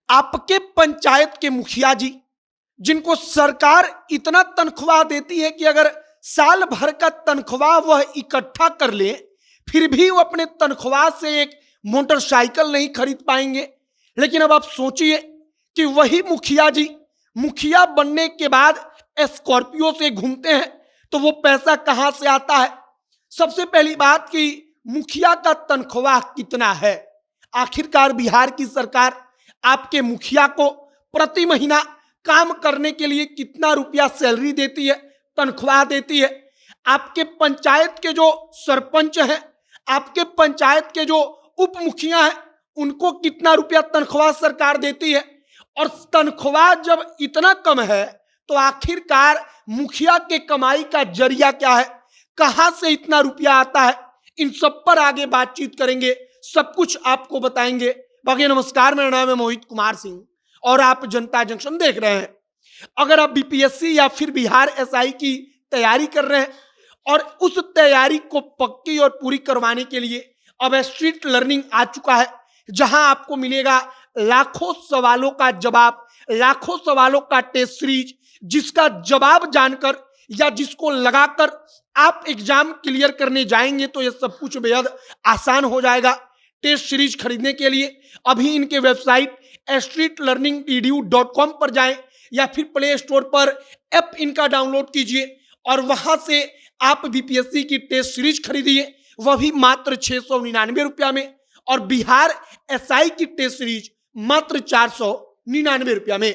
आपके पंचायत के मुखिया जी, जिनको सरकार इतना तनख्वाह देती है कि अगर साल भर का तनख्वाह वह इकट्ठा कर ले, फिर भी वो अपने तनख्वाह से एक मोटरसाइकिल नहीं खरीद पाएंगे। लेकिन अब आप सोचिए कि वही मुखिया जी मुखिया बनने के बाद स्कॉर्पियो से घूमते हैं, तो वो पैसा कहां से आता है? सबसे पहली बात कि मुखिया का तनख्वाह कितना है? आखिरकार बिहार की सरकार आपके मुखिया को प्रति महीना काम करने के लिए कितना रुपया सैलरी देती है, तनख्वाह देती है? आपके पंचायत के जो सरपंच हैं, आपके पंचायत के जो उप मुखिया हैं, उनको कितना रुपया तनख्वाह सरकार देती है? और तनख्वाह जब इतना कम है तो आखिरकार मुखिया के कमाई का जरिया क्या है? कहां से इतना रुपया आता है? इन सब पर आगे बातचीत करेंगे, सब कुछ आपको बताएंगे। बाकी नमस्कार, मेरा नाम है मोहित कुमार सिंह और आप जनता जंक्शन देख रहे हैं। अगर आप बीपीएससी या फिर बिहार एसआई की तैयारी कर रहे हैं और उस तैयारी को पक्की और पूरी करवाने के लिए अब स्ट्रीट लर्निंग आ चुका है, जहां आपको मिलेगा लाखों सवालों का जवाब, लाखों सवालों का टेस्ट सीरीज, जिसका जवाब जानकर या जिसको लगाकर आप एग्जाम क्लियर करने जाएंगे तो यह सब कुछ बेहद आसान हो जाएगा। टेस्ट सीरीज खरीदने के लिए अभी इनके वेबसाइट streetlearningedu.com पर जाएं या फिर प्ले स्टोर पर ऐप इनका डाउनलोड कीजिए और वहां से आप बीपीएससी की टेस्ट सीरीज खरीदिए, वह भी मात्र 699 रुपया में, और बिहार एसआई की टेस्ट सीरीज मात्र 499 रुपया में।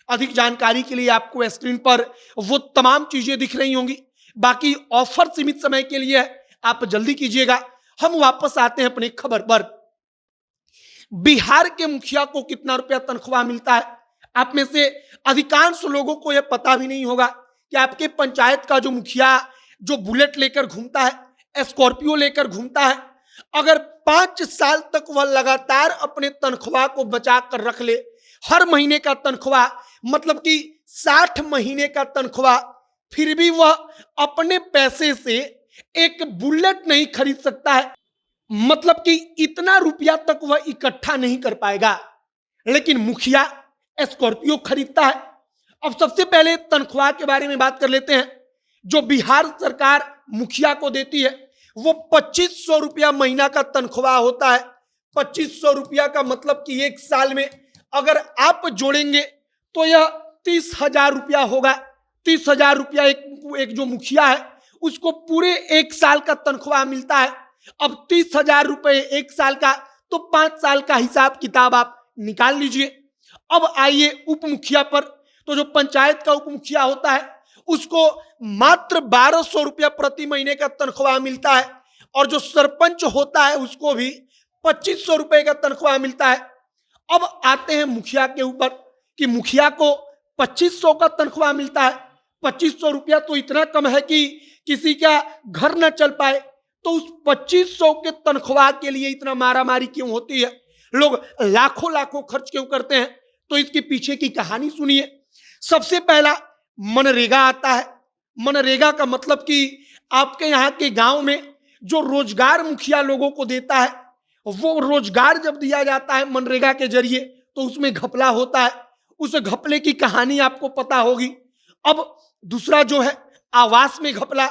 अधिक जानकारी के लिए आपको स्क्रीन पर वो तमाम चीजें दिख रही होंगी। बाकी ऑफर सीमित समय के लिए है, आप जल्दी कीजिएगा। हम वापस आते हैं अपनी खबर पर। बिहार के मुखिया को कितना रुपया तनख्वाह मिलता है? आप में से अधिकांश लोगों को यह पता भी नहीं होगा कि आपके पंचायत का जो मुखिया जो बुलेट लेकर घूमता है, स्कॉर्पियो लेकर घूमता है, अगर 5 साल तक वह लगातार अपने तनख्वाह को बचा कर रख ले, हर महीने का तनख्वाह मतलब कि 60 महीने का तनख्वाह, फिर भी वह अपने पैसे से एक बुलेट नहीं खरीद सकता है, मतलब कि इतना रुपया तक वह इकट्ठा नहीं कर पाएगा। लेकिन मुखिया स्कॉर्पियो खरीदता है। अब सबसे पहले तनख्वाह के बारे में बात कर लेते हैं। जो बिहार सरकार मुखिया को देती है वो 2500 रुपया महीना का तनख्वाह होता है। 2500 रुपया का मतलब कि एक साल में अगर आप जोड़ेंगे तो यह 30,000 रुपया होगा। 30,000 रुपया एक जो मुखिया है उसको पूरे एक साल का तनख्वाह मिलता है। अब 30,000 रुपये एक साल का, तो 5 साल का हिसाब किताब आप निकाल लीजिए। अब आइए उप मुखिया पर। तो जो पंचायत का उप मुखिया होता है उसको मात्र 1200 रुपया प्रति महीने का तनख्वाह मिलता है, और जो सरपंच होता है उसको भी 2500 रुपये का तनख्वाह मिलता है। अब आते हैं मुखिया के ऊपर कि मुखिया को 2500 का तनख्वाह मिलता है। 2500 रुपया तो इतना कम है कि किसी का घर न चल पाए, तो उस 2500 के तनख्वाह के लिए इतना मारामारी क्यों होती है? लोग लाखों लाखों खर्च क्यों करते हैं? तो इसके पीछे की कहानी सुनिए। सबसे पहला मनरेगा आता है। मनरेगा का मतलब कि आपके यहाँ के गांव में जो रोजगार मुखिया लोगों को देता है, वो रोजगार जब दिया जाता है मनरेगा के जरिए तो उसमें घपला होता है। उस घपले की कहानी आपको पता होगी। अब दूसरा जो है आवास में घपला,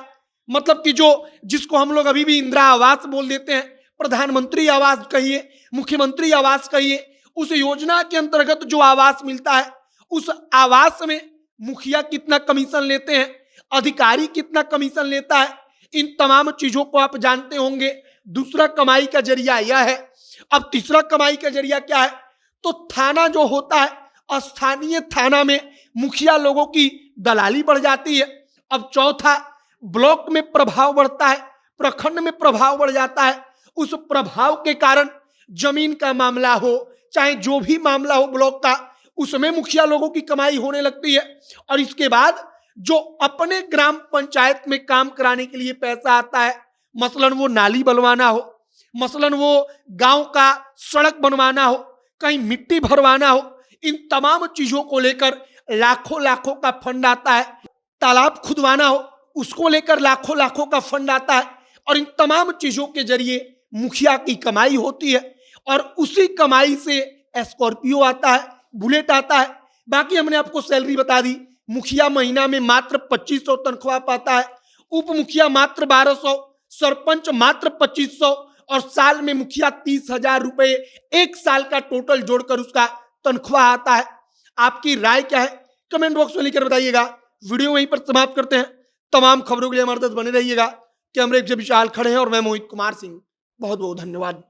मतलब कि जो जिसको हम लोग अभी भी इंदिरा आवास बोल देते हैं, प्रधानमंत्री आवास कहिए, मुख्यमंत्री आवास कहिए, उस योजना के अंतर्गत जो आवास मिलता है, उस आवास में मुखिया कितना कमीशन लेते हैं, अधिकारी कितना कमीशन लेता है, इन तमाम चीजों को आप जानते होंगे। दूसरा कमाई का जरिया यह है। अब तीसरा कमाई का जरिया क्या है? तो थाना जो होता है, स्थानीय थाना में मुखिया लोगों की दलाली बढ़ जाती है। अब चौथा, ब्लॉक में प्रभाव बढ़ता है, प्रखंड में प्रभाव बढ़ जाता है। उस प्रभाव के कारण जमीन का मामला हो, चाहे जो भी मामला हो ब्लॉक का, उसमें मुखिया लोगों की कमाई होने लगती है। और इसके बाद जो अपने ग्राम पंचायत में काम कराने के लिए पैसा आता है, मसलन वो नाली बनवाना हो, मसलन वो गांव का सड़क बनवाना हो, कहीं मिट्टी भरवाना हो, इन तमाम चीजों को लेकर लाखों लाखों का फंड आता है। तालाब खुदवाना हो, उसको लेकर लाखों लाखों का फंड आता है। और इन तमाम चीजों के जरिए मुखिया की कमाई होती है, और उसी कमाई से स्कॉर्पियो आता है, बुलेट आता है। बाकी हमने आपको सैलरी बता दी। मुखिया महीना में मात्र 2500 तनख्वाह पाता है, उप मुखिया मात्र 1200, सरपंच मात्र 2500 और साल में मुखिया 30,000 रुपए एक साल का टोटल जोड़कर उसका तनख्वाह आता है। आपकी राय क्या है कमेंट बॉक्स में लिखकर बताइएगा। वीडियो वहीं पर समाप्त करते हैं। तमाम खबरों के लिए हमारे साथ बने रहिएगा। कैमरे से विशाल खड़े हैं और मैं मोहित कुमार सिंह। बहुत बहुत धन्यवाद।